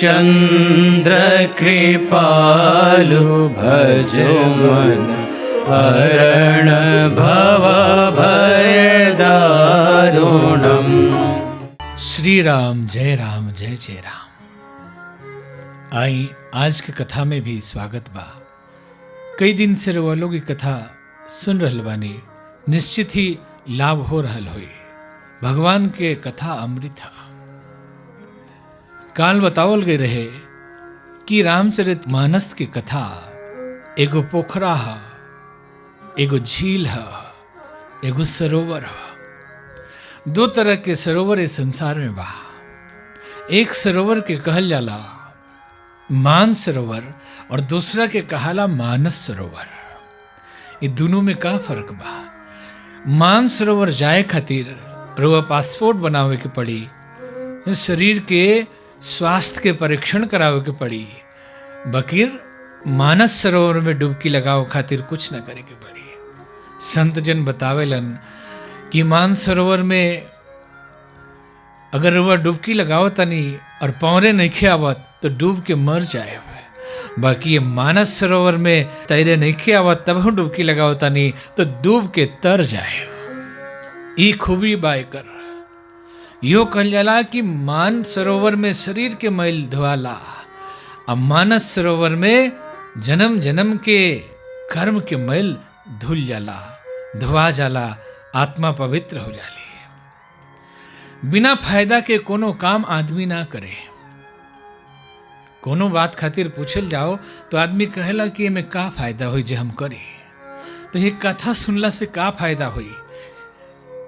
चंद्र कृपालु भज मन हरण भव भय दारुणम। श्री राम जय जय राम। आई आज की कथा में भी स्वागत बा। कई दिन से रउआ लोग की कथा सुन रहल बानी, निश्चित ही लाभ हो रहल होई। भगवान के कथा अमृत है। काल बतावल गए रहे कि रामचरितमानस की कथा एगो पोखरा है, एगो झील है, एगो सरोवर है। दो तरह के सरोवर इस संसार में बा। एक सरोवर के कहल जाला मान सरोवर और दूसरा के कहाला मानस सरोवर। ये दोनों में का फर्क बा? मान सरोवर जाए खातिर रउआ पासपोर्ट बनावे के पड़ी, शरीर के स्वास्थ्य के परीक्षण करावे के पड़ी। बकीर मानस सरोवर में डुबकी लगाओ खातिर कुछ न करे के पड़ी। संत जन बतावेलन कि मान सरोवर में अगर वह डुबकी लगाओ तनी और पौरे नहीं आवत तो डूब के मर जाए। बाकी ये मानस सरोवर में तैरे नहीं आवत तब हम डुबकी लगाओ तनी तो डूब के तर जाए। ई खूबी बायकर यो कहल जाला कि मान सरोवर में शरीर के मैल धोवाला, अब मानस सरोवर में जन्म जन्म के कर्म के मैल धुल जाला, धोवा जाला, आत्मा पवित्र हो जाली। बिना फायदा के कोनो काम आदमी ना करे। कोनो बात खातिर पूछल जाओ तो आदमी कहेला कि एमे का फायदा हुई जे हम करी। तो ये कथा सुनला से का फायदा हुई?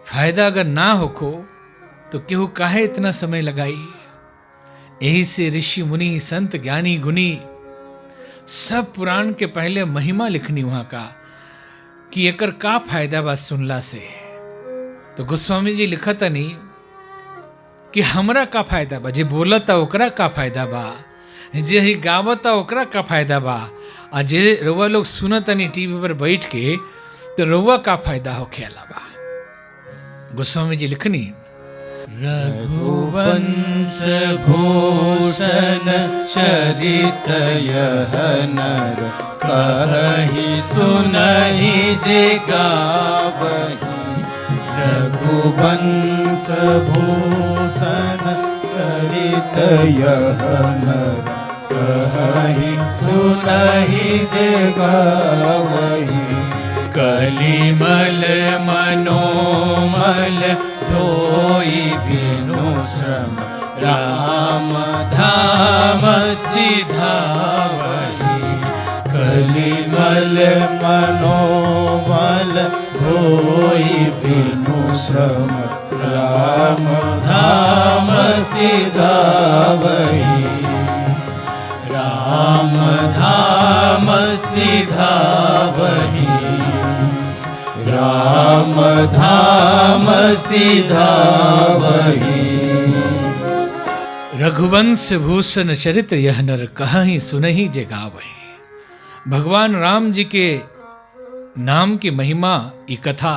फायदा अगर ना होखो तो केहू काहे इतना समय लगाई? यही से ऋषि मुनि संत ज्ञानी गुनी सब पुराण के पहले महिमा लिखनी वहां का कि एकर का फायदा बा सुनला से। तो गोस्वामी जी लिखतनी कि हमरा का फायदा बा, जे बोलता ओकरा का फायदा बा, जे ही गावता ओकरा का फायदा बा, आ जे रउआ लोग सुनतनी टीवी पर बैठ के तो रउआ का फायदा हो ख्याला बा। गोस्वामी जी लिखनी रघुवंश भूषण चरित यह नर कहहि सुनहि जे गावहि। रघुवंश भूषण चरित यह नर कहहि सुनहि जे गावहि। कलिमल मनोमल धोई बिनु श्रम राम धाम सिधावहि। कलिमल मनोमल धोई बिनु श्रम राम धाम सिधावहि। राम धाम सिधावहि। राम धाम सिधावहि। रघुवंश भूषण चरित्र यह नर कहहि सुनहि जे गावहि। भगवान राम जी के नाम की महिमा ई कथा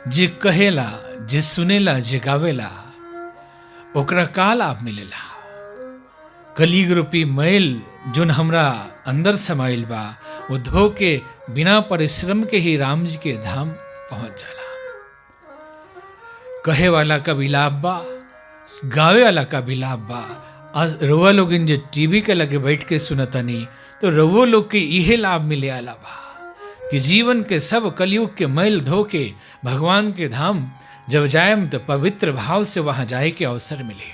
जे कहेला, जे सुनेला, जे गावेला ओकरा का लाभ मिलेला? कलिग रूपी मैल जोन हमरा अंदर समाइल बा वो धो के बिना परिश्रम के ही राम जी के धाम पहुंच जाला। कहे वाला का भी लाभ बा, गावे वाला का भी लाभ बा। आज रउआ लोग जो टीवी के लगे बैठ के सुनतनी तो रउआ लोग के इहे लाभ मिले आला बा कि जीवन के सब कलयुग के मैल धो के भगवान के धाम जब जायम तो पवित्र भाव से वहां जाए के अवसर मिले।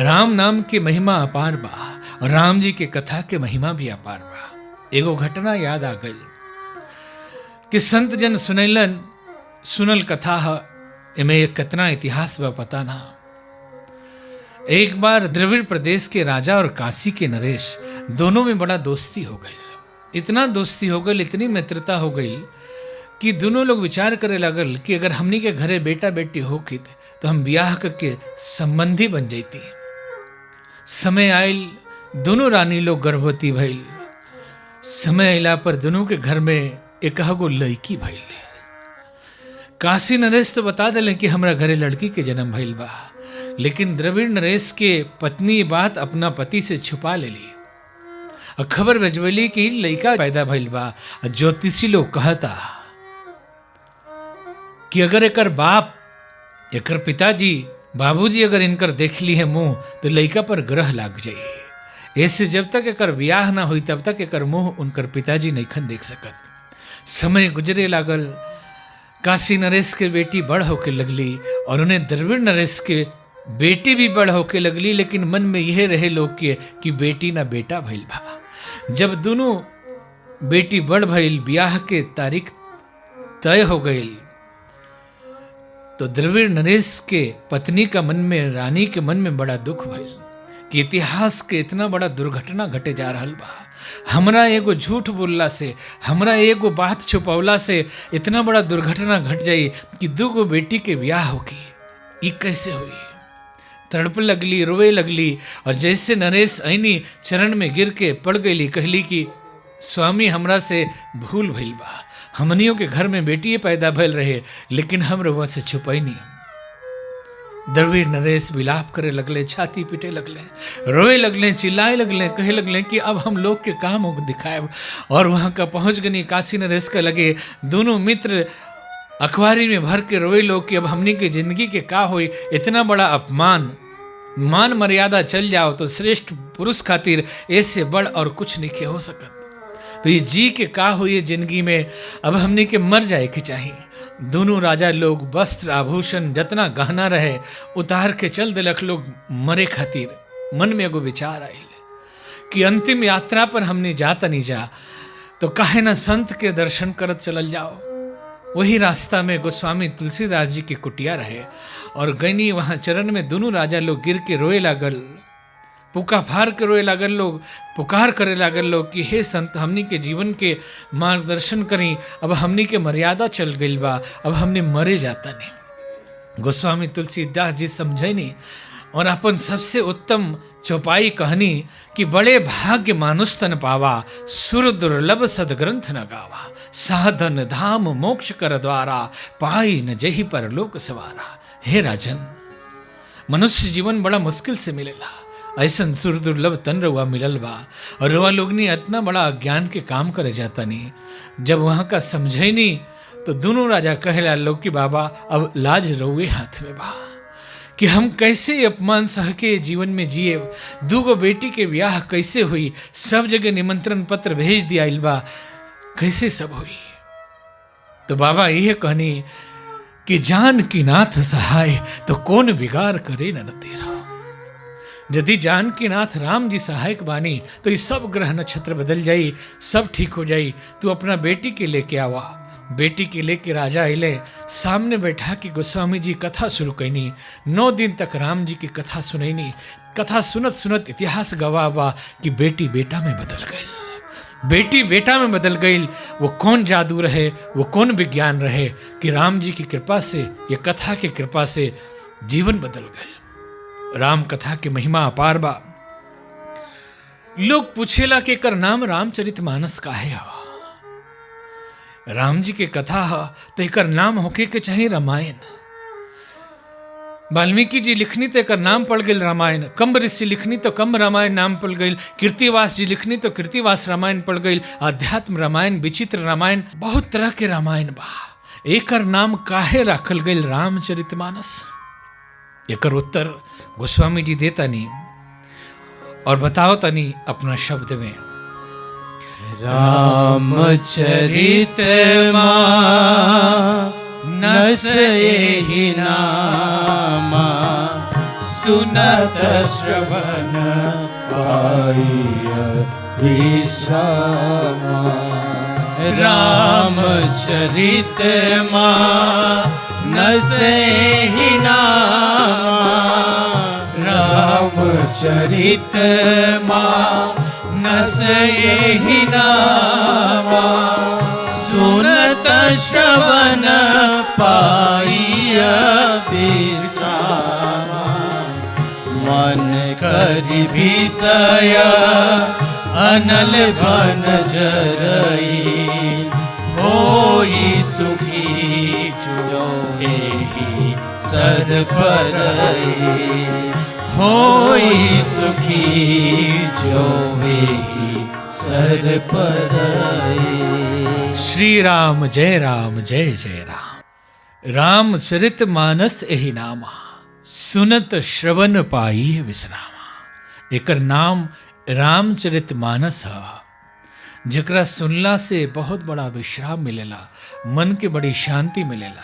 राम नाम की महिमा अपार बा और राम जी के कथा के महिमा भी अपार बा। एगो घटना याद आ गई कि संत जन सुनल कथा है, इमे कितना इतिहास बा पता ना। एक बार द्रविड़ प्रदेश के राजा और काशी के नरेश दोनों में बड़ा दोस्ती हो गई। इतना दोस्ती हो गई, इतनी मित्रता हो गई कि दोनों लोग विचार करे लगल कि अगर हमनी के घरे बेटा बेटी होखित तो हम ब्याह करके संबंधी बन जाती। समय आयल, दोनों रानी लोग गर्भवती भइल। समय अला पर दोनों के घर में एक गो लड़की भइल। काशी नरेश तो बता दिले कि हमरा घरे लड़की के जन्म भइल बा, लेकिन द्रविड़ नरेश के पत्नी बात अपना पति से छुपा ले ली। और खबर भेजवली कि लड़का पैदा भइल बा। ज्योतिषी लोग कहता कि अगर एकर बाप, एकर पिताजी, बाबूजी अगर इनकर देख ली है मुंह तो लड़का पर ग्रह लाग जाई। ऐसे जब तक एकर ब्याह ना हुई तब तक एकर मुंह उनकर पिताजी नईखन देख सकत। समय गुजरे लागल। काशी नरेश के बेटी बड़ होके लगली और उन्हें द्रविड़ नरेश के बेटी भी बड़ होके लगली, लेकिन मन में यह रहे लोग के कि बेटी ना बेटा भइल बा। जब दोनों बेटी बड़ भइल, ब्याह के तारीख तय हो गई, तो द्रविड़ नरेश के पत्नी का मन में, रानी के मन में बड़ा दुख भइल कि इतिहास के इतना बड़ा दुर्घटना घटे जा रहल बा। हमरा एगो झूठ बोलला से, हमरा एगो बात छुपौला से इतना बड़ा दुर्घटना घट जाई कि दूगो बेटी के ब्याह होगी। ये कैसे हुई? तड़प लगली, रोए लगली। और जैसे नरेश ऐनी चरण में गिर के पड़ गई, कहली कि स्वामी हमरा से भूल भइल बा। हमनियों के घर में बेटी पैदा भइल रहे, लेकिन हम रउआ से छुपैनी। द्रविड़ नरेश विलाप करे लगले, छाती पीटे लगले, रोए लगले, चिल्लाए लगले, कहे लगले कि अब हम लोग के काम दिखाए। और वहां का पहुंच गनी। काशी नरेश का लगे दोनों मित्र अखबारी में भर के रोए लोग कि अब हमनी के जिंदगी के का होई। इतना बड़ा अपमान, मान मर्यादा चल जाओ तो श्रेष्ठ पुरुष खातिर ऐसे बड़ और कुछ नहीं के हो सकत। तो ये जी के का हो ये जिंदगी में, अब हमने के मर जाए के चाहिए। दोनों राजा लोग वस्त्र आभूषण जितना गहना रहे उतार के चल दिलक लोग मरे खातिर। मन में एगो विचार आयल कि अंतिम यात्रा पर हमने जाता नहीं जा तो काहे ना संत के दर्शन करत चलल जाओ। वही रास्ता में गोस्वामी तुलसीदास जी की कुटिया रहे और गैनी वहां चरण में दोनों राजा लोग गिर के रोए लागल, पुका फार के रोए लागल लोग, पुकार करे लागल लोग कि हे संत, हमनी के जीवन के मार्गदर्शन करी। अब हमनी के मर्यादा चल गई बा, अब हमने मरे जाता नहीं। गोस्वामी तुलसीदास जी समझे नहीं और अपन सबसे उत्तम चौपाई कहनी कि बड़े भाग्य मानुष तन पावा, सुर दुर्लभ सदग्रंथ न गावा। साधन धाम मोक्ष कर द्वारा, पाई न जही पर लोक सवारा। हे राजन, मनुष्य जीवन बड़ा मुश्किल से मिलेला। ऐसन सुर दुर्लभ तन रुआ मिलल बा और रुआ लोग ने इतना बड़ा ज्ञान के काम करे जाता नहीं। जब वहां का समझे नहीं तो दोनों राजा कहला लोग कि बाबा अब लाज रउए हाथ में बा कि हम कैसे अपमान सह के जीवन में जिए। दूगो बेटी के ब्याह कैसे हुई, सब जगह निमंत्रण पत्र भेज दिया बा, कैसे सब हुई। तो बाबा यह कहनी कि जान की नाथ सहाय तो कौन बिगाड़ करे न तेरा। यदि जानकी नाथ राम जी सहायक बानी तो ये सब ग्रह नक्षत्र बदल जाई, सब ठीक हो जाई। तू अपना बेटी के लेके आवा। बेटी के लेके राजा अले, सामने बैठा कि गोस्वामी जी कथा शुरू कैनी। 9 दिन तक राम जी की कथा सुनैनी। कथा सुनत सुनत इतिहास गवाह बा कि बेटी बेटा में बदल गई। बेटी बेटा में बदल गई। वो कौन जादू रहे, वो कौन विज्ञान रहे कि राम जी की कृपा से, ये कथा की कृपा से जीवन बदल गए। राम कथा की महिमा अपार बा। लोग पूछेला कि एकर नाम रामचरितमानस काहे ह। राम जी के कथा ह तो एकर नाम होके के चाहिए रामायण। वाल्मीकि जी लिखनी तो एकर नाम पड़ गई रामायण। कंब ऋषि लिखनी तो कंब रामायण नाम पड़ गई। कीर्तिवास जी लिखनी तो कीर्तिवास रामायण पड़ गई। आध्यात्म रामायण, विचित्र रामायण, बहुत तरह के रामायण बा। एकर नाम काहे राखल गई रामचरितमानस? एकर उत्तर गोस्वामी जी देता नहीं और बताओ तनी अपना शब्द में। रामचरित मानस एहि नामा, सुनत श्रवण पाइय विश्रामा। रामचरित मानस एहि नामा, रामचरित मानस एहि नामा। सुनत श्रवण पाइय विश्रामा। मन करि विषय अनल बन जरई, होई सुखी जो एही सद परई होई सुखी जो एही सद परई। श्री राम जय जय राम। रामचरित मानस एहि नामा सुनत श्रवण पाई विश्रामा। एकर नाम रामचरित मानस है, जकरा सुनला से बहुत बड़ा विश्राम मिलेला, मन के बड़ी शांति मिलेला।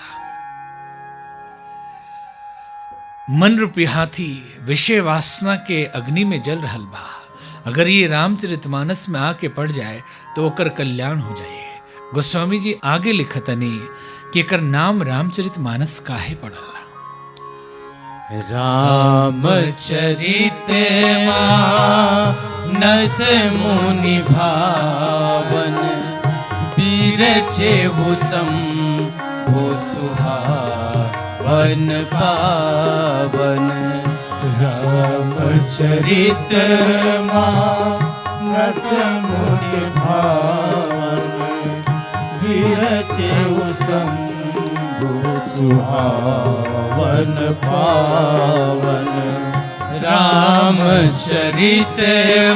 मन रूपी हाथी विषय वासना के अग्नि में जल रहल बा, अगर ये रामचरित मानस में आके पड़ जाए तो ओकर कल्याण हो जाए। गोस्वामी जी आगे लिखतनी कि एकर नाम रामचरित मानस काहे पड़ल। रामचरित मानस मुनि भावन बिरचे शंभु सुहावन पावन। रामचरित मानस मुनि भावन बिरचे शंभु सुहावन पावन। रामचरित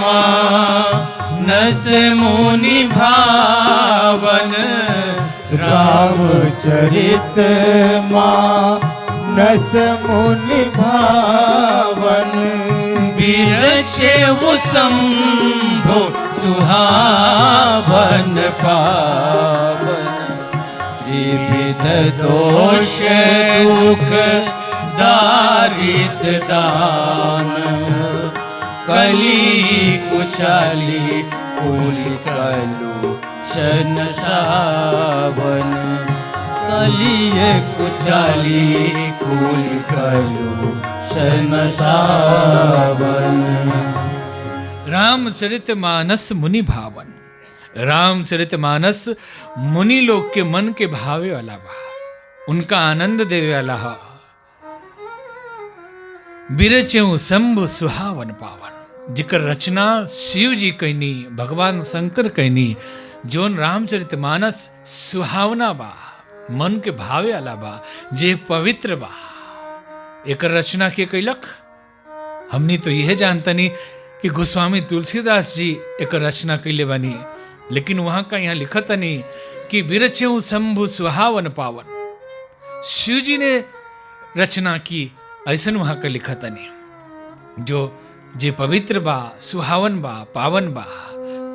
मानस मुनि भावन रामचरित मानस मुनि भावन बिरचे शंभु सुहावन पावन। त्रिविध दोष दुख दारित दान कली कुचाली कुल कलु शन सावन। कलिय कुचाली कुल कलु शन सावन। रामचरित मानस मुनि भावन। रामचरित मानस मुनि लोग के मन के भावे वाला बा, उनका आनंद देवे वाला है। बिरचेऊ शंभु सुहावन पावन, जिकर रचना शिव जी कैनी, भगवान शंकर कैनी। जोन रामचरित मानस सुहावना बा, मन के भावे वाला बा, जे पवित्र बा। एकर रचना के कैलक हमनी तो यह जानतनी कि गोस्वामी तुलसीदास जी एकर रचना कैले बानी, लेकिन वहां का यहाँ लिखत नहीं कि बिरचेऊ शंभु सुहावन पावन। शिव जी ने रचना की, ऐसा वहां का लिखत नहीं। जो जे पवित्र बा, सुहावन बा, पावन बा।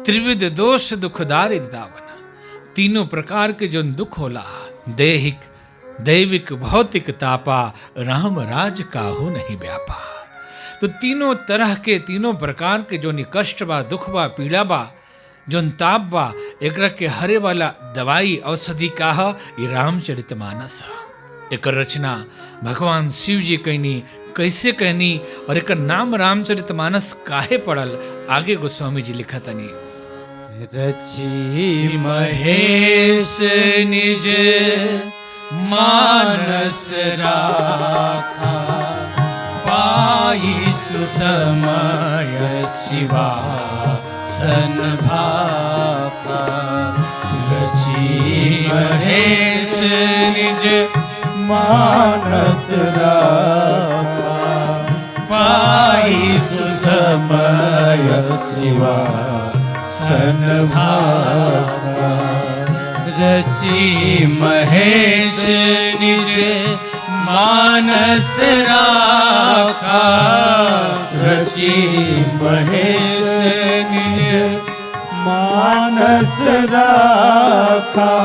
त्रिविध दोष दुखदारि दावन। तीनों प्रकार के जो दुख होला, दैहिक दैविक भौतिक तापा, राम राज काहू नहीं व्यापा। तो तीनों तरह के, तीनों प्रकार के जो कष्ट बा, दुख बा, पीड़ा बा, जोन ताप बा, एकरा के हरे वाला दवाई औषधि का है ये रामचरित मानस है। एक रचना भगवान शिव जी कहनी, कैसे कहनी, और एक नाम रामचरित मानस काहे पड़ल, आगे गोस्वामी जी लिखा तनी। रची महेश निज मानस राखा पाई सुसमय शिवा सन भाका। रची महेश निज मानस राखा पाई सुसमय शिवा सन भाका। रची महेश निज मानस राखा। रची महेश निज मानस राखा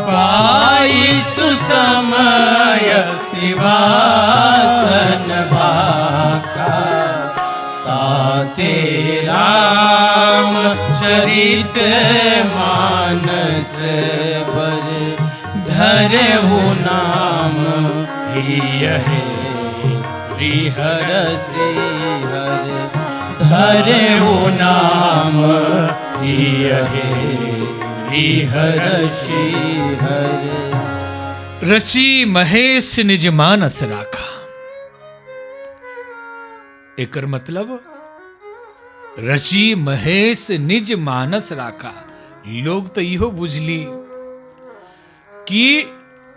पाई सुसमय शिवासन भाका। ताते राम चरित मानस पर धरहु नाम हियहे हरिहर श्रीहर। धरहु नाम हियहे हरिहर श्रीहर। रची महेश निज मानस राखा। एकर मतलब रची महेश निज मानस राखा। लोग तो इहो बुझली कि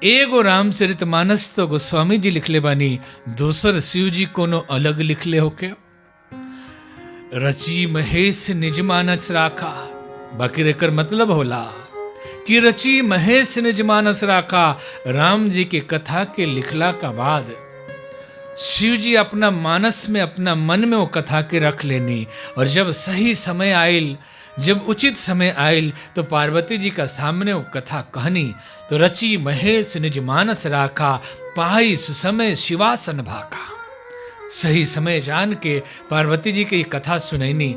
एगो रामचरितमानस तो गोस्वामी जी लिखले बानी, दोसर शिव जी कोनो अलग लिखले होके। रची महेश निज मानस राखा, बाकी एकर मतलब होला कि रची महेश निज मानस राखा। राम जी के कथा के लिखला का बाद शिव जी अपना मानस में, अपना मन में वो कथा के रख लेनी, और जब सही समय आयल, जब उचित समय आयल, तो पार्वती जी का सामने वो कथा कहनी। तो रची महेश निज मानस राखा, पाई सुसमय शिवासन भाका। सही समय जान के पार्वती जी की कथा सुनैनी।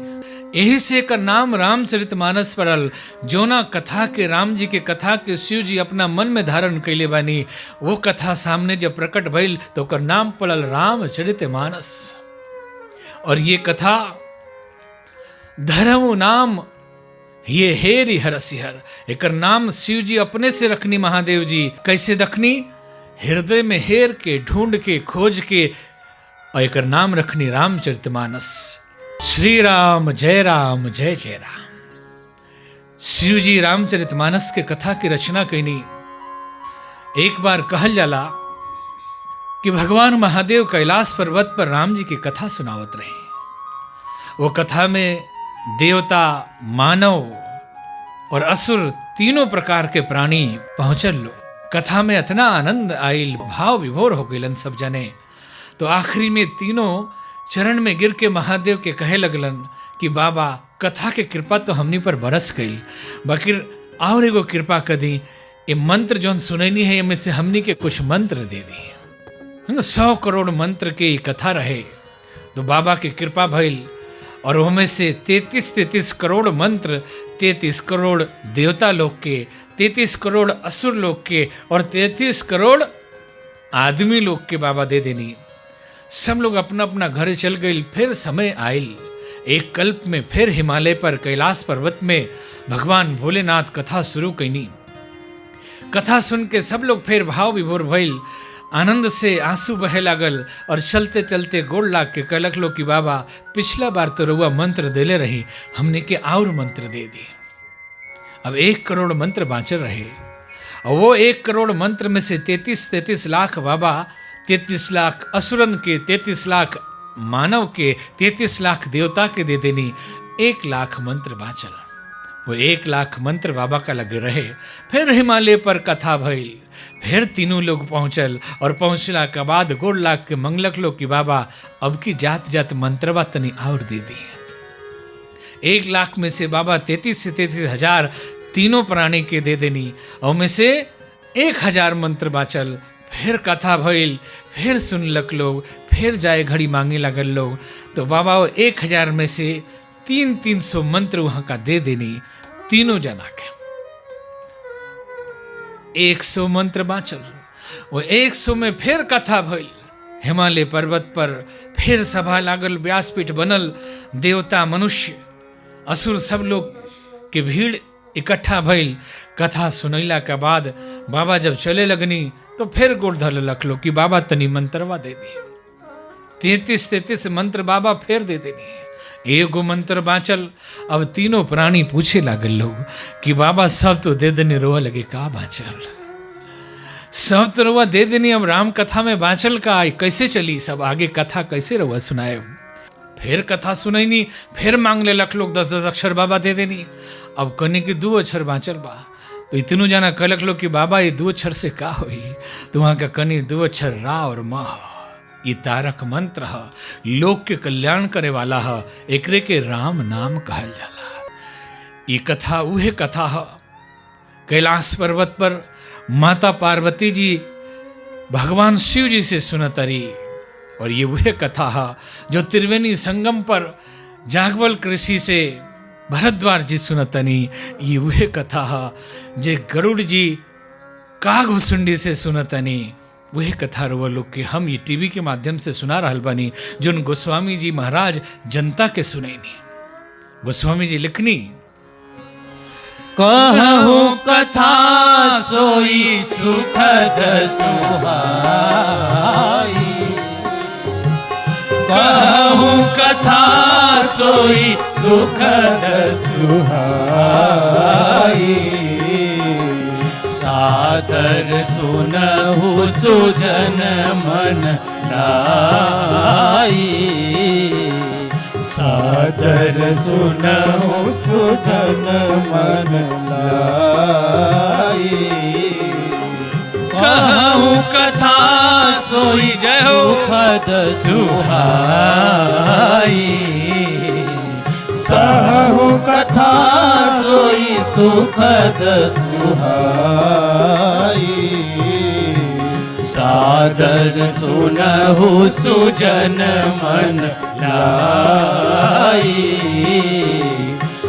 यही से एकर नाम रामचरितमानस पड़ल। जोना कथा के, राम जी के कथा के शिव जी अपना मन में धारण कैले बानी, वो कथा सामने जब प्रकट भइल तो ओकर नाम पड़ल रामचरितमानस। और ये कथा धर्म नाम ये हेरि हरसिहर, एकर नाम शिव जी अपने से रखनी। महादेव जी कैसे रखनी? हृदय में हेर के, ढूंढ के, खोज के, और एकर नाम रखनी रामचरितमानस। श्री राम जय जय राम। शिव जी रामचरितमानस के कथा की रचना कैनी। एक बार कहल जाला कि भगवान महादेव कैलाश पर्वत पर राम जी की कथा सुनावत रहे। वो कथा में देवता, मानव और असुर तीनों प्रकार के प्राणी पहुंचल लो। कथा में इतना आनंद आयल, भाव विभोर हो गइलन सब जने। तो आखिरी में तीनों चरण में गिर के महादेव के कहे लगलन कि बाबा कथा के कृपा तो हमनी पर बरस गई, बाकी और एगो कृपा कर दी, ये मंत्र जौन सुनैनी है इनमें से हमनी के कुछ मंत्र दे दी। 100 करोड़ मंत्र के ये कथा रहे। तो बाबा की कृपा भइल और उनमें से 33 करोड़ मंत्र 33 करोड़ देवता लोग के, 33 करोड़ असुर लोग के और 33 करोड़ आदमी लोग के बाबा दे देनी। सब लोग अपना अपना घर चल गए। फिर समय आयल, एक कल्प में फिर हिमालय पर कैलाश पर्वत में भगवान भोलेनाथ कथा शुरू कैनी। कथा सुन के सब लोग फिर भाव विभोर भइल, आनंद से आंसू बहे लागल और चलते चलते गोड़ लाग के कहलक लो कि बाबा पिछला बार तो रउआ मंत्र देले रही, हमने के और मंत्र दे दी। अब 1 करोड़ मंत्र बाँचल रहे और वो 1 करोड़ मंत्र में से 33 लाख बाबा 33 लाख असुरन के, 33 लाख मानव के, 33 लाख देवता के दे देनी। 1 लाख मंत्र बाँचल। वो 1 लाख मंत्र बाबा का लगे रहे। फिर हिमालय पर कथा भइल, फिर तीनों लोग पहुंचल और पहुंचला के बाद गोड़ लाग के मंगलक लोग कि बाबा अब की जात जात मंत्रवा तनी और दे दी। 1 लाख में से बाबा 33 से 33 हजार तीनों प्राणी के दे देनी, और में से 1000 मंत्र बाँचल। फिर कथा भइल, फिर सुनलक लोग, फिर जाए घड़ी मांगे लगल लोग। तो बाबा वो 1000 में से 300 मंत्र वहां का दे देनी तीनों जना के। 100 मंत्र बाँचल। वो 100 में फिर कथा भइल। हिमालय पर्वत पर फिर सभा लागल, व्यासपीठ बनल, देवता, मनुष्य, असुर सब लोग के भीड़ इकट्ठा भइल। कथा सुनैला के बाद बाबा जब चले लगनी तो फिर गोड़ धरलक लो कि बाबा तनी मंत्रवा दे दी। 33 मंत्र बाबा फिर दे देनी। एगो मंत्र बाँचल। अब तीनों प्राणी पूछे लागल लोग कि बाबा सब तो दे देने, रोआ लगे का बाँचल? सब तो रोआ दे देनी, अब राम कथा में बाँचल का कैसे चली? सब आगे कथा कैसे रोआ सुनाए? फिर कथा सुनैनी, फिर मांग लेलक लोग 10 अक्षर बाबा दे देनी। अब कने के 2 अक्षर बाँचल बा। तो इतनों जाना कहलक लोग कि बाबा ये 2 अक्षर से का होई? तो वहाँ का कनी 2 अक्षर रा और मा। ये तारक मंत्र है, लोक के कल्याण करे वाला है, एकरे के राम नाम कहल जाला। ये कथा उहे कथा है। कैलाश पर्वत पर माता पार्वती जी भगवान शिव जी से सुनतरी, और ये वह कथा है जो त्रिवेणी संगम पर जागवल ऋषि से भरद्वाज जी सुनतनी। ये वह कथा है जे गरुड़ जी कागभुसुंडी से सुनतनी। वही कथा रुआ लोग के हम ये टीवी के माध्यम से सुना रहल बनी, जोन गोस्वामी जी महाराज जनता के सुनैनी। गोस्वामी जी लिखनी, कहूँ कथा सोई सुखद सुहाई, कहूँ कथा सोई सुखद सुहाई। सादर सुनहु सुजन मन लाई। सादर सुनहु सुजन मन लाई। कहूँ कथा सोई जय हो। सुखद सुहाई। कहूँ कथा सोई सुखद सुहाई। सादर सुनहु सुजन मन लाई।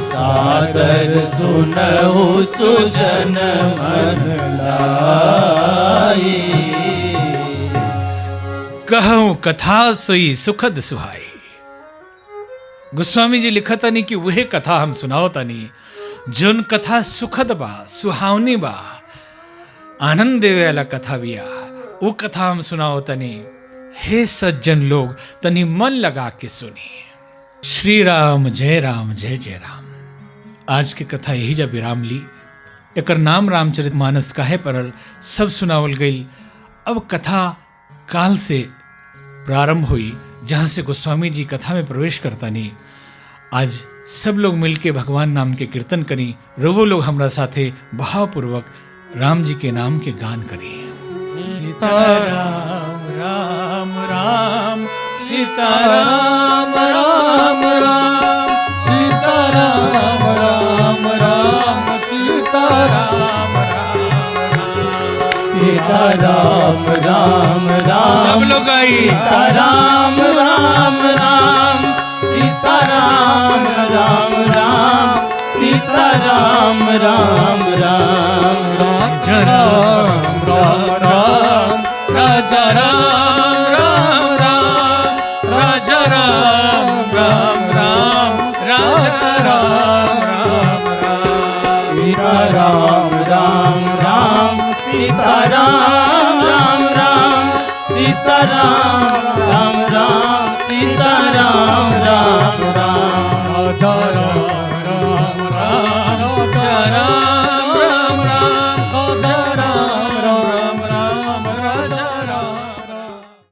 सादर सुनहु सुजन मन लाई। कहूँ कथा सोई सुखद सुहाई। गोस्वामी जी लिखतनी कि वह कथा हम सुनावतनी जोन कथा सुखद बा, सुहावनी बा, आनंद देवे वाला कथा बिया। वो कथा हम सुनावतनी। हे सज्जन लोग तनी मन लगा के सुनी। श्री राम जय जय राम। आज की कथा यही जब विराम ली। एकर नाम रामचरितमानस काहे पड़ल, सब सुनावल गई। अब कथा काल से प्रारंभ हुई, जहाँ से गोस्वामी जी कथा में प्रवेश करता नहीं। आज सब लोग मिलके भगवान नाम के कीर्तन करी। रोवो लोग हमरा साथे भावपूर्वक राम जी के नाम के गान करी। सीताराम राम राम सीताराम राम राम सीताराम राम राम सीताराम सीताराम राम राम। सब लोग आई। सीताराम राम राम सीताराम राम राम सीताराम राम राम। राजा राम राम राम राजा राम राम राम राजा राम राम राम राजा राम राम राम। सीताराम राम राम सीताराम राम राम सीताराम राम राम सीताराम राम राम। राजा राम